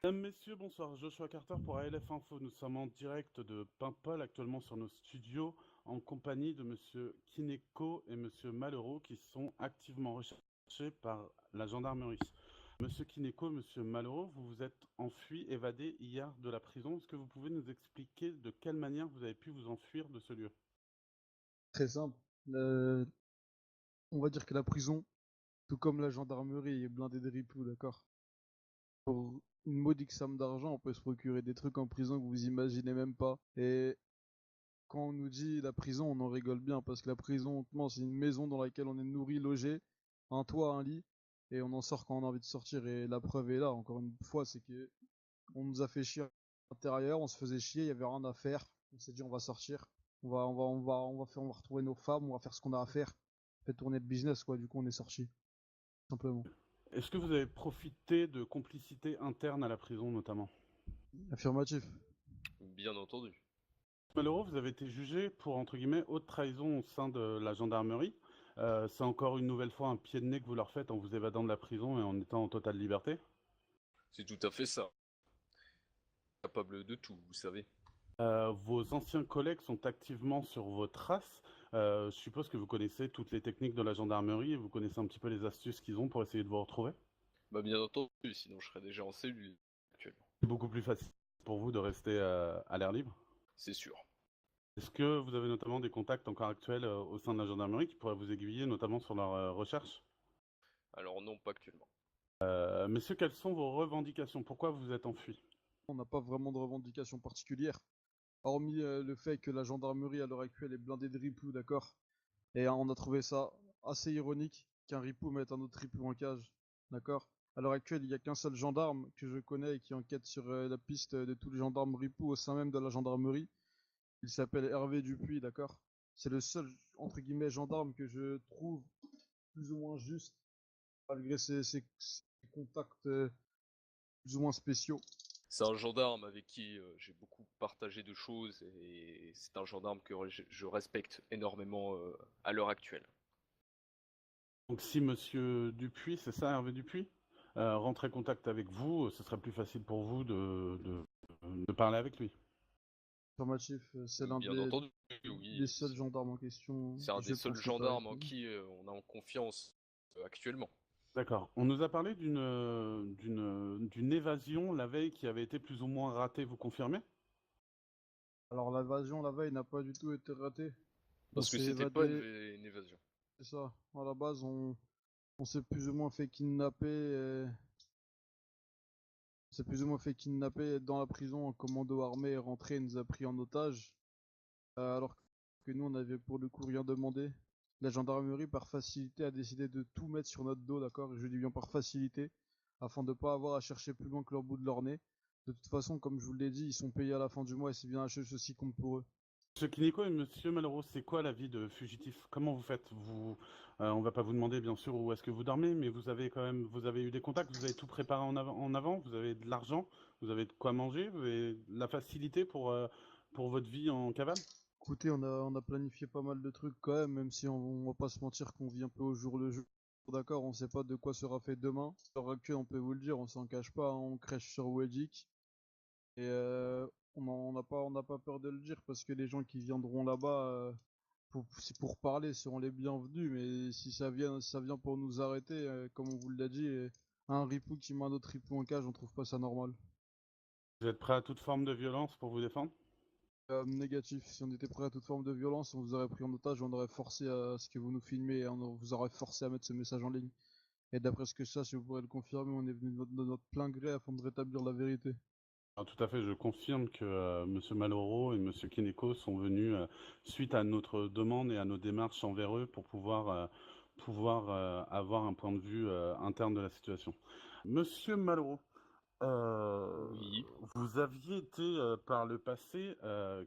Mesdames, Messieurs, bonsoir. Joshua Carter pour ALF Info. Nous sommes en direct de Paimpol actuellement sur nos studios en compagnie de Monsieur Kineko et Monsieur Malheureux qui sont activement recherchés par la gendarmerie. Monsieur Kineko, Monsieur Malheureux, vous vous êtes enfuis, évadés hier de la prison. Est-ce que vous pouvez nous expliquer de quelle manière vous avez pu vous enfuir de ce lieu? Très simple. On va dire que la prison, tout comme la gendarmerie, est blindée de ripoux, d'accord? Pour une modique somme d'argent, on peut se procurer des trucs en prison que vous imaginez même pas. Et quand on nous dit la prison, on en rigole bien, parce que la prison, honnêtement, c'est une maison dans laquelle on est nourri, logé, un toit, un lit, et on en sort quand on a envie de sortir. Et la preuve est là, encore une fois, c'est que on nous a fait chier à l'intérieur, on se faisait chier, il y avait rien à faire. On s'est dit on va sortir, on va retrouver nos femmes, on va faire ce qu'on a à faire, fait tourner le business quoi. Du coup on est sorti, simplement. Est-ce que vous avez profité de complicité interne à la prison notamment? Affirmatif. Bien entendu. Malheureux, vous avez été jugé pour, entre guillemets, haute trahison au sein de la gendarmerie. C'est encore une nouvelle fois un pied de nez que vous leur faites en vous évadant de la prison et en étant en totale liberté. C'est tout à fait ça. Capable de tout, vous savez. Vos anciens collègues sont activement sur vos traces. Je suppose que vous connaissez toutes les techniques de la gendarmerie et vous connaissez un petit peu les astuces qu'ils ont pour essayer de vous retrouver. Bah bien entendu, sinon je serais déjà en cellule actuellement. C'est beaucoup plus facile pour vous de rester à l'air libre. C'est sûr. Est-ce que vous avez notamment des contacts encore actuels au sein de la gendarmerie qui pourraient vous aiguiller, notamment sur leur recherche? Alors non, pas actuellement. Messieurs, quelles sont vos revendications? Pourquoi vous êtes enfuis? On n'a pas vraiment de revendication particulière, hormis le fait que la gendarmerie à l'heure actuelle est blindée de ripoux, d'accord? Et on a trouvé ça assez ironique qu'un ripou mette un autre ripou en cage, d'accord? À l'heure actuelle, il n'y a qu'un seul gendarme que je connais et qui enquête sur la piste de tous les gendarmes ripoux au sein même de la gendarmerie. Il s'appelle Hervé Dupuis, d'accord? C'est le seul, entre guillemets, gendarme que je trouve plus ou moins juste, malgré ses contacts plus ou moins spéciaux. C'est un gendarme avec qui j'ai beaucoup partagé de choses et c'est un gendarme que je respecte énormément à l'heure actuelle. Donc si Monsieur Dupuis, c'est ça, Hervé Dupuis, rentrait en contact avec vous, ce serait plus facile pour vous de parler avec lui. Affirmatif, c'est l'un Bien entendu, des oui. seuls gendarmes en question. C'est un des Je seuls pense que pas avec gendarmes en lui. qui on a en confiance actuellement. D'accord. On nous a parlé d'une évasion la veille qui avait été plus ou moins ratée, vous confirmez? Alors l'invasion la veille n'a pas du tout été ratée. On Parce que s'est c'était pas évadé, une évasion. c'est ça. À la base, on s'est plus ou moins fait kidnapper. On s'est plus ou moins fait kidnapper dans la prison. Un commando armé est rentré et nous a pris en otage. Alors que nous, on avait pour le coup rien demandé. La gendarmerie, par facilité, a décidé de tout mettre sur notre dos, d'accord? Je dis bien par facilité, afin de ne pas avoir à chercher plus loin que leur bout de leur nez. De toute façon, comme je vous l'ai dit, ils sont payés à la fin du mois et c'est bien la chose aussi compte pour eux. Monsieur Kineko et Monsieur Malraux, c'est quoi la vie de fugitif? Comment vous faites? On va pas vous demander bien sûr où est-ce que vous dormez, mais vous avez quand même, vous avez eu des contacts, vous avez tout préparé en avant, vous avez de l'argent, vous avez de quoi manger, vous avez de la facilité pour votre vie en cavale? Écoutez, on a planifié pas mal de trucs quand même si on va pas se mentir qu'on vit un peu au jour le jour. D'accord, on sait pas de quoi sera fait demain. À l'heure actuelle, on peut vous le dire, on s'en cache pas, hein, on crèche sur Wedgick. Et on n'a pas peur de le dire parce que les gens qui viendront là-bas, c'est pour parler, seront les bienvenus. Mais si ça vient pour nous arrêter, comme on vous l'a dit, un ripou qui met un autre ripou en cage, on trouve pas ça normal. Vous êtes prêt à toute forme de violence pour vous défendre? Négatif. Si on était prêt à toute forme de violence, on vous aurait pris en otage, on aurait forcé à ce que vous nous filmiez et on vous aurait forcé à mettre ce message en ligne. Et d'après ce que je sache, vous pourrez le confirmer, on est venu de notre plein gré afin de rétablir la vérité. Alors, tout à fait, je confirme que Monsieur Malraux et Monsieur Kineko sont venus suite à notre demande et à nos démarches envers eux pour pouvoir avoir un point de vue interne de la situation. Monsieur Malraux, Oui. vous aviez été par le passé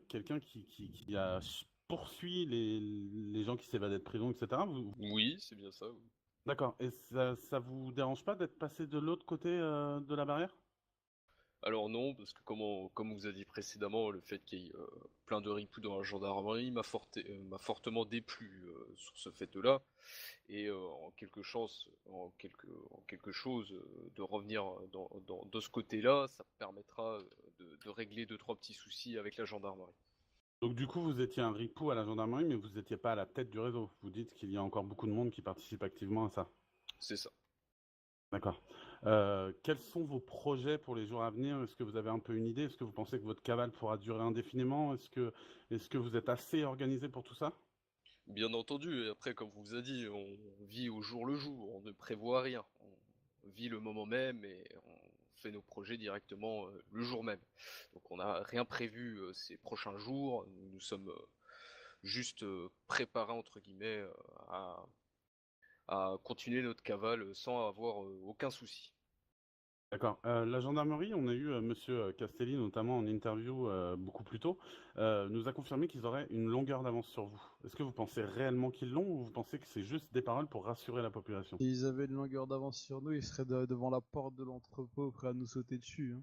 quelqu'un qui a poursuivi les gens qui s'évadaient de prison, etc. Oui, c'est bien ça, oui. D'accord. Et ça vous dérange pas d'être passé de l'autre côté de la barrière? Alors non, parce que comme on vous a dit précédemment, le fait qu'il y ait plein de ripoux dans la gendarmerie m'a fortement déplu. sur ce fait-là, et en quelque chose de revenir de ce côté-là, ça permettra de régler 2-3 petits soucis avec la gendarmerie. Donc du coup, vous étiez un ripou à la gendarmerie, mais vous n'étiez pas à la tête du réseau. Vous dites qu'il y a encore beaucoup de monde qui participe activement à ça. C'est ça. D'accord. Quels sont vos projets pour les jours à venir? Est-ce que vous avez un peu une idée? Est-ce que vous pensez que votre cavale pourra durer indéfiniment? Est-ce que vous êtes assez organisé pour tout ça? Bien entendu, et après, comme on vous a dit, on vit au jour le jour, on ne prévoit rien. On vit le moment même et on fait nos projets directement le jour même. Donc on n'a rien prévu ces prochains jours, nous nous sommes juste préparés, entre guillemets, à continuer notre cavale sans avoir aucun souci. D'accord. La gendarmerie, on a eu Monsieur Castelli, notamment en interview beaucoup plus tôt, nous a confirmé qu'ils auraient une longueur d'avance sur vous. Est-ce que vous pensez réellement qu'ils l'ont ou vous pensez que c'est juste des paroles pour rassurer la population? S'ils avaient une longueur d'avance sur nous, ils seraient devant la porte de l'entrepôt prêts à nous sauter dessus, hein.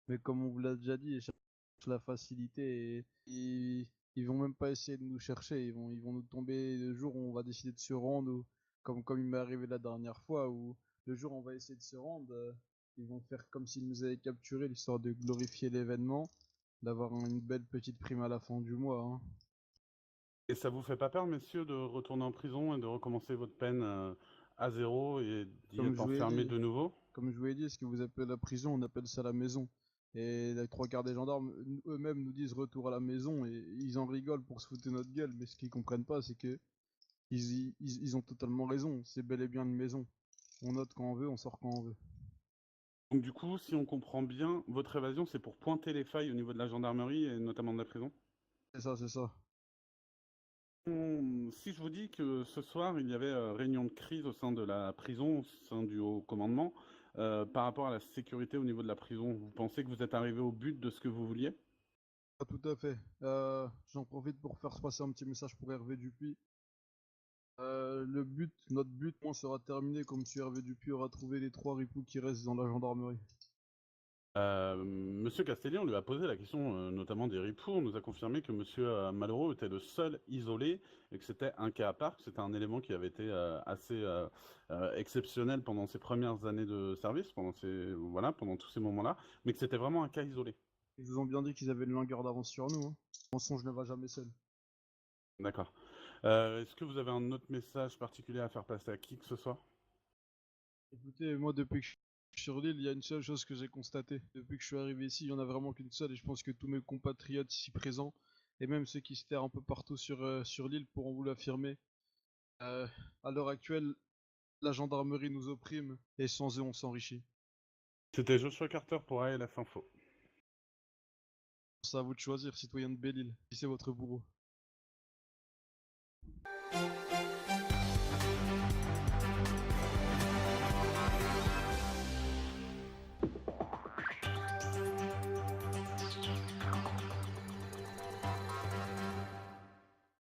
Mais comme on vous l'a déjà dit, ils cherchent la facilité et ils vont même pas essayer de nous chercher. Ils vont nous tomber le jour où on va décider de se rendre, ou comme il m'est arrivé la dernière fois, où le jour où on va essayer de se rendre, ils vont faire comme s'ils nous avaient capturés, l'histoire de glorifier l'événement, d'avoir une belle petite prime à la fin du mois, hein. Et ça vous fait pas peur, messieurs, de retourner en prison et de recommencer votre peine à zéro et d'y Comme être je vous ai enfermé dit, de nouveau? Comme je vous l'ai dit, ce que vous appelez la prison, on appelle ça la maison. Et les trois quarts des gendarmes eux-mêmes nous disent retour à la maison et ils en rigolent pour se foutre de notre gueule. Mais ce qu'ils comprennent pas, c'est que ils ont totalement raison. C'est bel et bien une maison. On note quand on veut, on sort quand on veut. Donc du coup, si on comprend bien, votre évasion, c'est pour pointer les failles au niveau de la gendarmerie et notamment de la prison? C'est ça, c'est ça. Si je vous dis que ce soir, il y avait réunion de crise au sein de la prison, au sein du haut commandement, par rapport à la sécurité au niveau de la prison, vous pensez que vous êtes arrivé au but de ce que vous vouliez? Pas tout à fait. J'en profite pour faire passer un petit message pour Hervé Dupuis. Notre but, moi, sera terminé comme si Hervé Dupuis aura trouvé les trois ripoux qui restent dans la gendarmerie. Monsieur Castelli, on lui a posé la question, notamment des ripoux. On nous a confirmé que Monsieur Malraux était le seul isolé et que c'était un cas à part, que c'était un élément qui avait été assez exceptionnel pendant ses premières années de service, pendant tous ces moments-là, mais que c'était vraiment un cas isolé. Ils vous ont bien dit qu'ils avaient une longueur d'avance sur nous, hein. Le mensonge ne va jamais seul. D'accord. Est-ce que vous avez un autre message particulier à faire passer à qui que ce soit? Écoutez, moi, depuis que je suis sur l'île, il y a une seule chose que j'ai constatée. Depuis que je suis arrivé ici, il y en a vraiment qu'une seule, et je pense que tous mes compatriotes ici présents, et même ceux qui se terrent un peu partout sur l'île, pourront vous l'affirmer. Euh, à l'heure actuelle, la gendarmerie nous opprime, et sans eux, on s'enrichit. C'était Joshua Carter pour ALF Info. C'est à vous de choisir, citoyen de Belle-Île, si c'est votre bourreau.